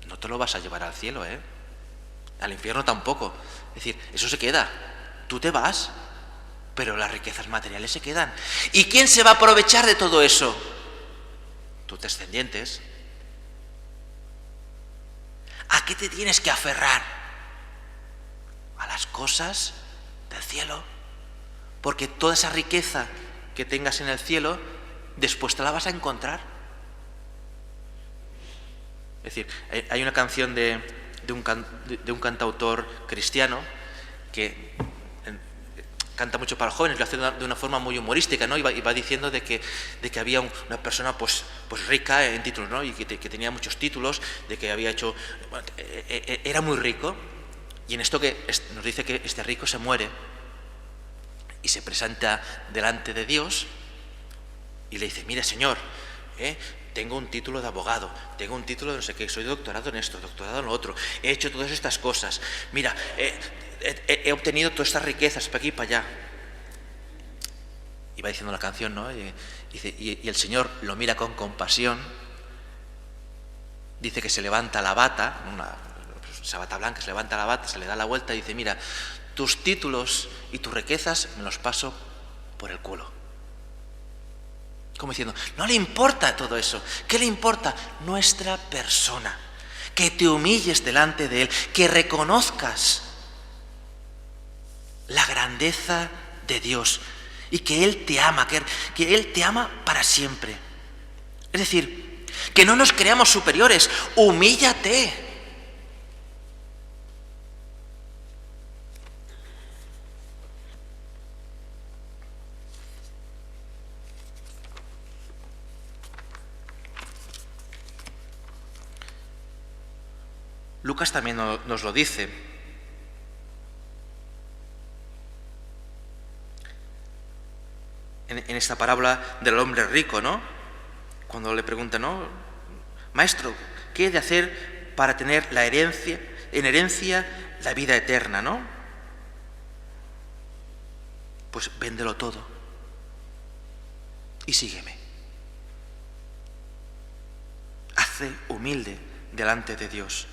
no te lo vas a llevar al cielo, ¿eh? Al infierno tampoco. Es decir, eso se queda. Tú te vas, pero las riquezas materiales se quedan. ¿Y quién se va a aprovechar de todo eso? Tus descendientes. ¿A qué te tienes que aferrar? A las cosas del cielo. Porque toda esa riqueza que tengas en el cielo, después te la vas a encontrar. Es decir, hay una canción de un cantautor cristiano que canta mucho para los jóvenes, lo hace de una forma muy humorística, ¿no? Y va diciendo de que había una persona pues rica en títulos, ¿no? Y que tenía muchos títulos, de que había hecho... Bueno, era muy rico, y en esto que nos dice que este rico se muere y se presenta delante de Dios y le dice: mire, Señor, tengo un título de abogado, tengo un título de no sé qué, soy doctorado en esto, doctorado en lo otro, he hecho todas estas cosas, mira, he obtenido todas estas riquezas para aquí y para allá. Y va diciendo la canción, ¿no? Y el Señor lo mira con compasión, dice que se levanta la bata, esa bata blanca, se levanta la bata, se le da la vuelta y dice: mira, tus títulos y tus riquezas me los paso por el culo. Como diciendo, no le importa todo eso. ¿Qué le importa? Nuestra persona. Que te humilles delante de Él, que reconozcas la grandeza de Dios y que Él te ama, que Él te ama para siempre. Es decir, que no nos creamos superiores, humíllate. Lucas también nos lo dice. En esta parábola del hombre rico, ¿no? Cuando le pregunta, ¿no? Maestro, ¿qué he de hacer para tener en herencia la vida eterna, ¿no? Pues véndelo todo y sígueme. Hazte humilde delante de Dios.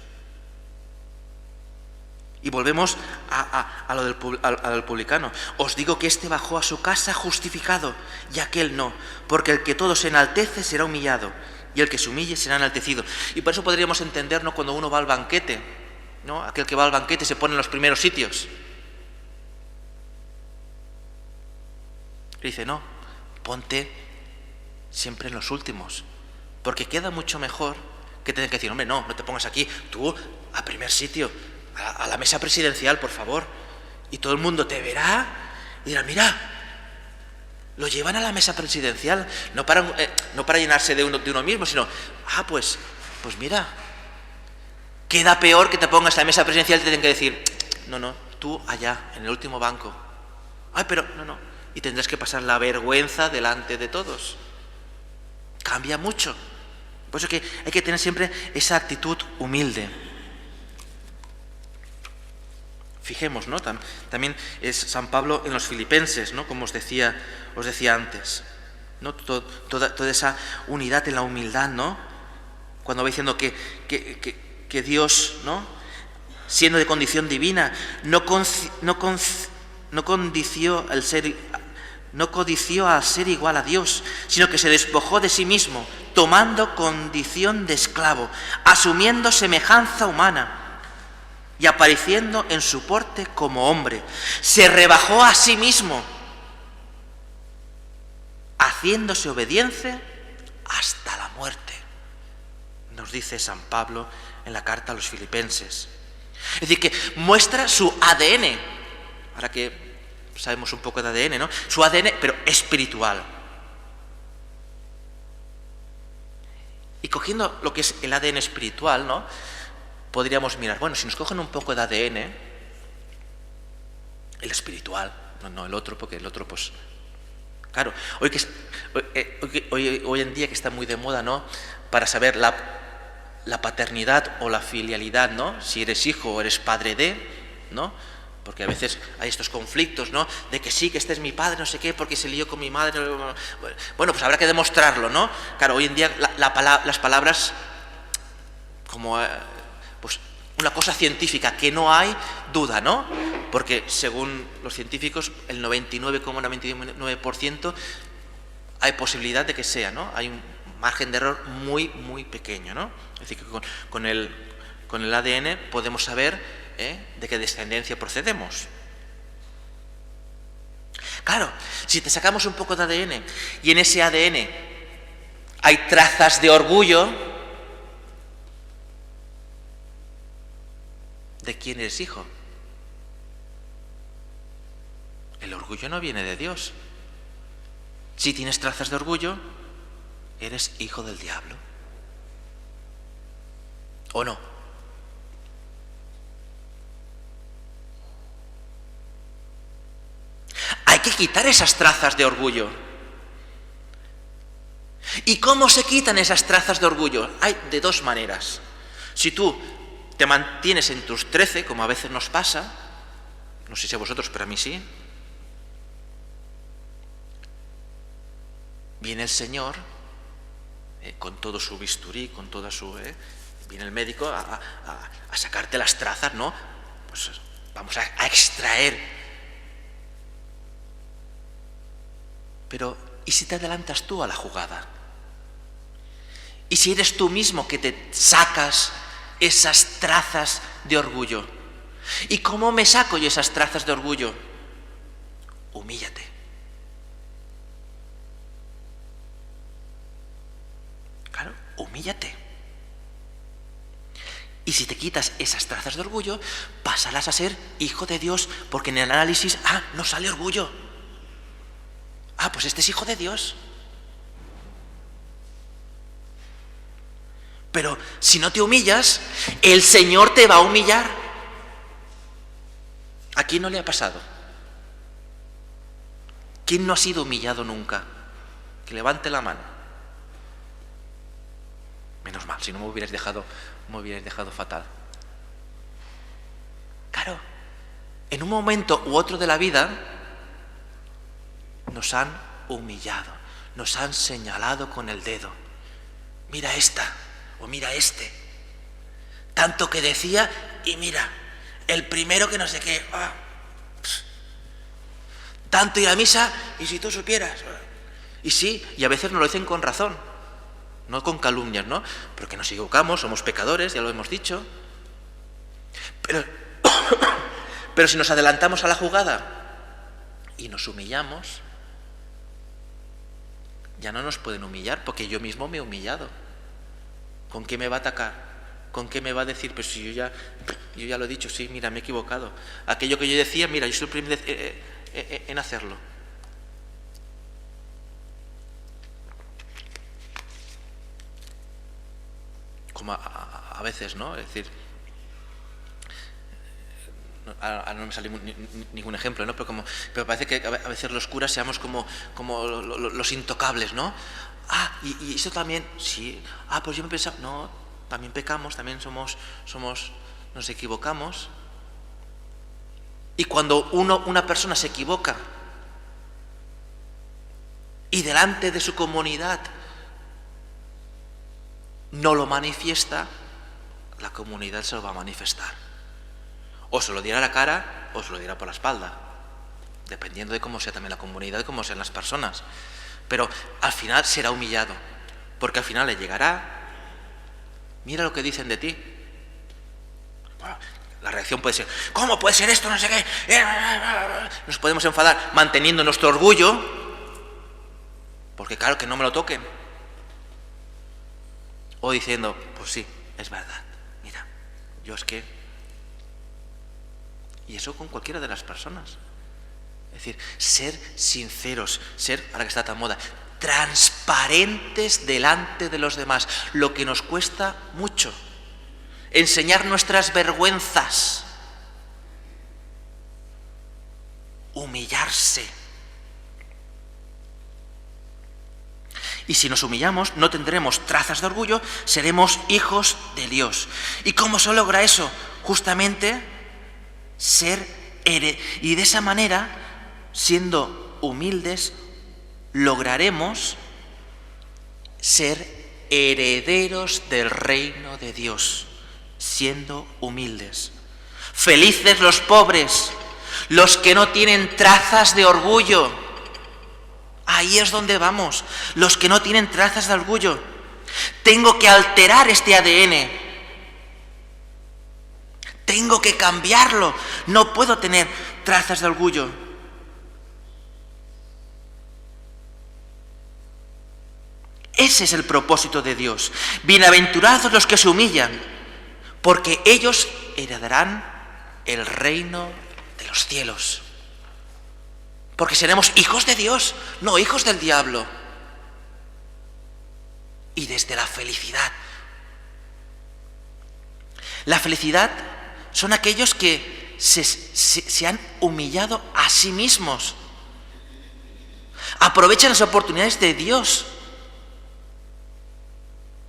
Y volvemos a lo del publicano. Os digo que éste bajó a su casa justificado, y aquel no, porque el que todo se enaltece será humillado, y el que se humille será enaltecido. Y por eso podríamos entender, ¿no?, cuando uno va al banquete, ¿no? Aquel que va al banquete se pone en los primeros sitios. Y dice, no, ponte siempre en los últimos, porque queda mucho mejor que tener que decir, hombre, no te pongas aquí, tú a primer sitio, a la mesa presidencial, por favor, y todo el mundo te verá y dirá, mira, lo llevan a la mesa presidencial, no para llenarse de uno mismo, sino, pues mira, queda peor que te pongas a la mesa presidencial y te tienen que decir, no, tú allá, en el último banco. Pero no. Y tendrás que pasar la vergüenza delante de todos. Cambia mucho. Por eso que hay que tener siempre esa actitud humilde. Fijemos, ¿no? También es San Pablo en los Filipenses, ¿no? Como os decía antes, ¿no? Toda esa unidad en la humildad, ¿no? Cuando va diciendo que Dios, ¿no? Siendo de condición divina, no codició al ser igual a Dios, sino que se despojó de sí mismo, tomando condición de esclavo, asumiendo semejanza humana y apareciendo en su porte como hombre. Se rebajó a sí mismo, haciéndose obediente hasta la muerte, nos dice San Pablo en la carta a los Filipenses. Es decir, que muestra su ADN, ahora que sabemos un poco de ADN, ¿no? Su ADN, pero espiritual. Y cogiendo lo que es el ADN espiritual, ¿no? Podríamos mirar, bueno, si nos cogen un poco de ADN, el espiritual, no el otro, porque el otro, pues, claro, hoy en día que está muy de moda, ¿no? Para saber la paternidad o la filialidad, ¿no? Si eres hijo o eres padre de, ¿no? Porque a veces hay estos conflictos, ¿no? De que sí, que este es mi padre, no sé qué, porque se lió con mi madre. Bueno, pues habrá que demostrarlo, ¿no? Claro, hoy en día las palabras como pues una cosa científica, que no hay duda, ¿no? Porque según los científicos, el 99,99% hay posibilidad de que sea, ¿no? Hay un margen de error muy, muy pequeño, ¿no? Es decir, que con el ADN podemos saber de qué descendencia procedemos. Claro, si te sacamos un poco de ADN y en ese ADN hay trazas de orgullo, ¿de quién eres hijo? El orgullo no viene de Dios. Si tienes trazas de orgullo, eres hijo del diablo. ¿O no? Hay que quitar esas trazas de orgullo. ¿Y cómo se quitan esas trazas de orgullo? Hay de dos maneras. Si tú te mantienes en tus 13, como a veces nos pasa, no sé si a vosotros, pero a mí sí, viene el Señor con todo su bisturí, con toda su... viene el médico a sacarte las trazas, ¿no? Pues vamos a extraer. Pero, ¿y si te adelantas tú a la jugada? ¿Y si eres tú mismo que te sacas esas trazas de orgullo? ¿Y cómo me saco yo esas trazas de orgullo? Humíllate. Claro, humíllate. Y si te quitas esas trazas de orgullo, pasarás a ser hijo de Dios, porque en el análisis, no sale orgullo. Pues este es hijo de Dios. Pero si no te humillas, el Señor te va a humillar. ¿A quién no le ha pasado? ¿Quién no ha sido humillado nunca? Que levante la mano. Menos mal, si no me hubierais dejado fatal. Claro, en un momento u otro de la vida nos han humillado, nos han señalado con el dedo. Mira esta, o mira este. Tanto que decía, y mira, el primero que no sé qué. Tanto ir a misa, y si tú supieras. Y sí, y a veces nos lo dicen con razón, no con calumnias, ¿no? Porque nos equivocamos, somos pecadores, ya lo hemos dicho. Pero si nos adelantamos a la jugada y nos humillamos, ya no nos pueden humillar, porque yo mismo me he humillado. ¿Con qué me va a atacar? ¿Con qué me va a decir? Pues si yo ya lo he dicho, sí, mira, me he equivocado. Aquello que yo decía, mira, yo soy el primero en hacerlo. Como a veces, ¿no? Es decir, ahora no me sale ningún ejemplo, ¿no? Pero parece que a veces los curas seamos como los intocables, ¿no? Y eso también, sí. Pues yo me pensaba, no, también pecamos, también nos equivocamos. Y cuando una persona se equivoca y delante de su comunidad no lo manifiesta, la comunidad se lo va a manifestar. O se lo dirá a la cara o se lo dirá por la espalda, dependiendo de cómo sea también la comunidad y cómo sean las personas. Pero al final será humillado, porque al final le llegará, mira lo que dicen de ti. Bueno, la reacción puede ser, ¿cómo puede ser esto? No sé qué. Nos podemos enfadar manteniendo nuestro orgullo, porque claro, que no me lo toquen. O diciendo, pues sí, es verdad, mira, yo es que... Y eso con cualquiera de las personas. Es decir, ser sinceros, ser, ahora que está tan moda, transparentes delante de los demás, lo que nos cuesta mucho. Enseñar nuestras vergüenzas, humillarse. Y si nos humillamos, no tendremos trazas de orgullo, seremos hijos de Dios. ¿Y cómo se logra eso? Justamente y de esa manera, siendo humildes, lograremos ser herederos del reino de Dios, siendo humildes. Felices los pobres, los que no tienen trazas de orgullo. Ahí es donde vamos, los que no tienen trazas de orgullo. Tengo que alterar este ADN. Tengo que cambiarlo. No puedo tener trazas de orgullo. Ese es el propósito de Dios. Bienaventurados los que se humillan, porque ellos heredarán el reino de los cielos. Porque seremos hijos de Dios, no hijos del diablo. Y desde la felicidad. La felicidad son aquellos que se han humillado a sí mismos. Aprovechan las oportunidades de Dios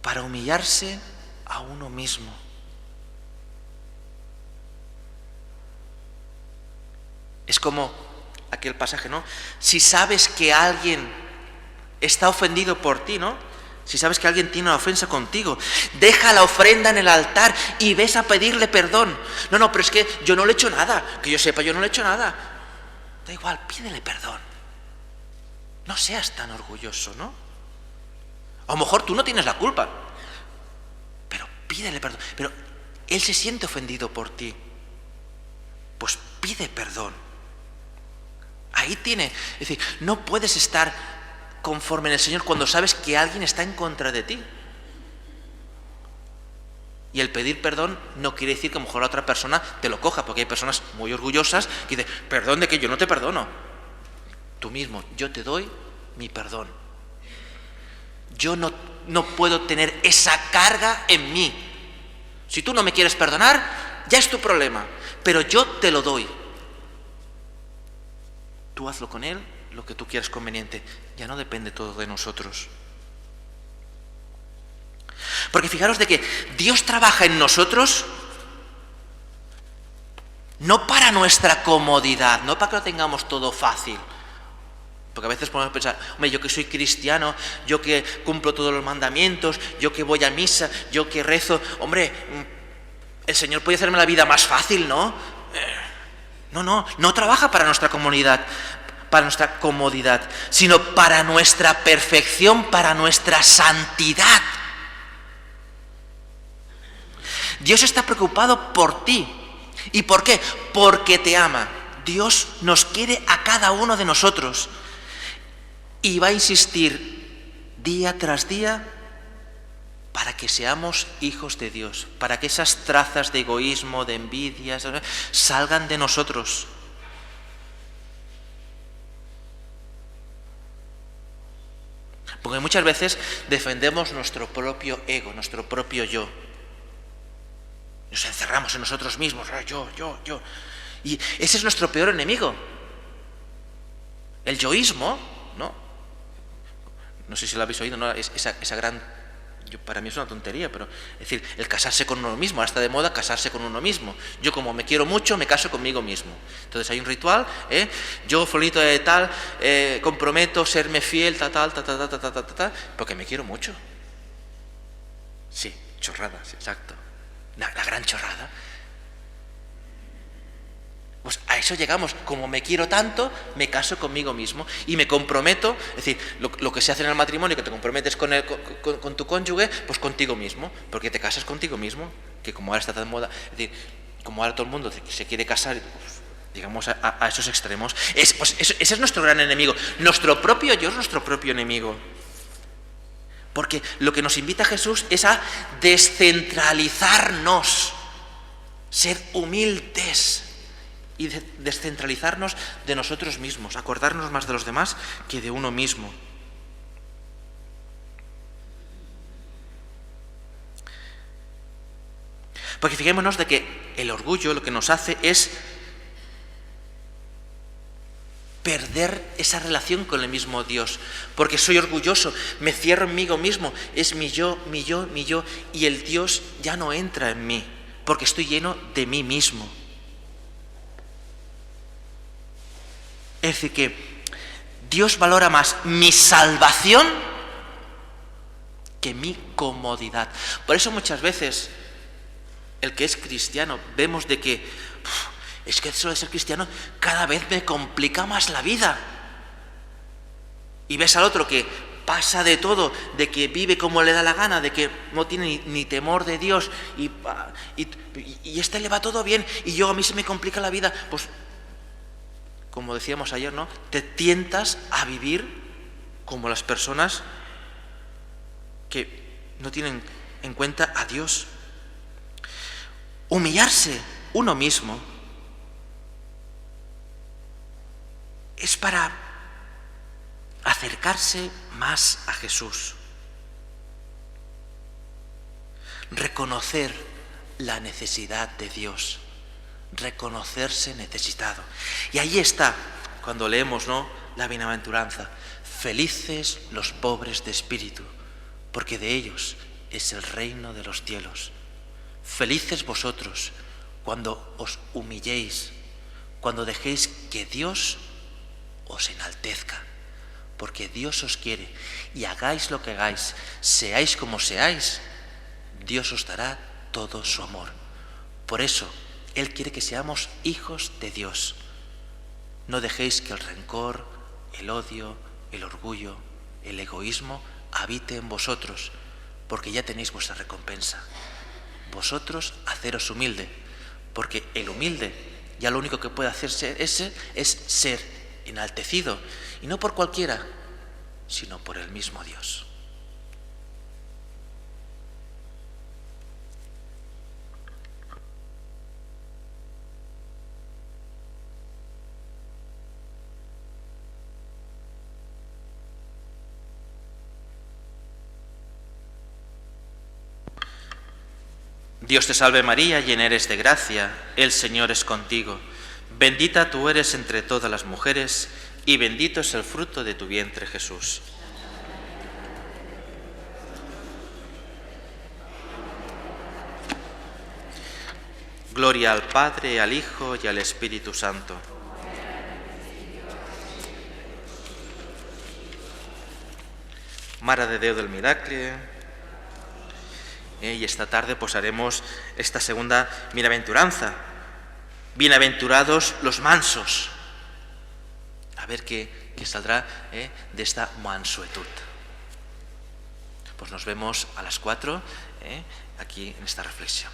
para humillarse a uno mismo. Es como aquel pasaje, ¿no? Si sabes que alguien está ofendido por ti, ¿no? Si sabes que alguien tiene una ofensa contigo, deja la ofrenda en el altar y ves a pedirle perdón. No, pero es que yo no le he hecho nada. Que yo sepa, yo no le he hecho nada. Da igual, pídele perdón. No seas tan orgulloso, ¿no? A lo mejor tú no tienes la culpa, pero pídele perdón. Pero él se siente ofendido por ti. Pues pide perdón. Ahí tiene. Es decir, no puedes estar conforme en el Señor cuando sabes que alguien está en contra de ti. Y el pedir perdón no quiere decir que a lo mejor la otra persona te lo coja, porque hay personas muy orgullosas que dicen, perdón de que yo no te perdono. Tú mismo, yo te doy mi perdón. Yo no puedo tener esa carga en mí. Si tú no me quieres perdonar, ya es tu problema, pero yo te lo doy. Tú hazlo con él lo que tú quieras conveniente. Ya no depende todo de nosotros. Porque fijaros de que Dios trabaja en nosotros no para nuestra comodidad, no para que lo tengamos todo fácil. Porque a veces podemos pensar, hombre, yo que soy cristiano, yo que cumplo todos los mandamientos, yo que voy a misa, yo que rezo, hombre, el Señor puede hacerme la vida más fácil, ¿no? No trabaja para nuestra comunidad, para nuestra comodidad, sino para nuestra perfección, para nuestra santidad. Dios está preocupado por ti. ¿Y por qué? Porque te ama. Dios nos quiere a cada uno de nosotros. Y va a insistir día tras día, para que seamos hijos de Dios, para que esas trazas de egoísmo, de envidias, salgan de nosotros. Porque muchas veces defendemos nuestro propio ego, nuestro propio yo. Nos encerramos en nosotros mismos, yo. Y ese es nuestro peor enemigo. El yoísmo, ¿no? No sé si lo habéis oído, ¿no? Esa gran... para mí es una tontería, pero... Es decir, el casarse con uno mismo. Ahora está de moda casarse con uno mismo. Yo, como me quiero mucho, me caso conmigo mismo. Entonces hay un ritual, yo, fulito de tal, comprometo serme fiel, porque me quiero mucho. Sí, chorradas, exacto. La gran chorrada. Pues a eso llegamos. Como me quiero tanto, me caso conmigo mismo y me comprometo. Es decir, lo que se hace en el matrimonio, que te comprometes con tu cónyuge, pues contigo mismo, porque te casas contigo mismo, que como ahora está tan de moda, es decir, como ahora todo el mundo se quiere casar, pues, digamos a esos extremos. Pues ese es nuestro gran enemigo. Nuestro propio yo es nuestro propio enemigo. Porque lo que nos invita Jesús es a descentralizarnos, ser humildes y descentralizarnos de nosotros mismos, acordarnos más de los demás que de uno mismo. Porque fijémonos de que el orgullo lo que nos hace es perder esa relación con el mismo Dios, porque soy orgulloso, me cierro en mí mismo, es mi yo, y el Dios ya no entra en mí, porque estoy lleno de mí mismo. Es decir, que Dios valora más mi salvación que mi comodidad. Por eso muchas veces el que es cristiano, vemos de que es que eso de ser cristiano cada vez me complica más la vida. Y ves al otro que pasa de todo, de que vive como le da la gana, de que no tiene ni temor de Dios, y este le va todo bien, y a mí se me complica la vida. Pues, como decíamos ayer, ¿no? Te tientas a vivir como las personas que no tienen en cuenta a Dios. Humillarse uno mismo es para acercarse más a Jesús, reconocer la necesidad de Dios, reconocerse necesitado. Y ahí está, cuando leemos, ¿no?, la bienaventuranza: felices los pobres de espíritu, porque de ellos es el reino de los cielos. Felices vosotros cuando os humilléis, cuando dejéis que Dios os enaltezca, porque Dios os quiere, y hagáis lo que hagáis, seáis como seáis, Dios os dará todo su amor. Por eso, Él quiere que seamos hijos de Dios. No dejéis que el rencor, el odio, el orgullo, el egoísmo habite en vosotros, porque ya tenéis vuestra recompensa. Vosotros haceros humilde, porque el humilde ya lo único que puede hacerse es ser enaltecido, y no por cualquiera, sino por el mismo Dios. Dios te salve María, llena eres de gracia, el Señor es contigo. Bendita tú eres entre todas las mujeres, y bendito es el fruto de tu vientre, Jesús. Gloria al Padre, al Hijo y al Espíritu Santo. Mare de Déu del Miracle. Y esta tarde pues haremos esta segunda bienaventuranza. Bienaventurados los mansos. A ver qué saldrá de esta mansuetud. Pues nos vemos a las 4 aquí en esta reflexión.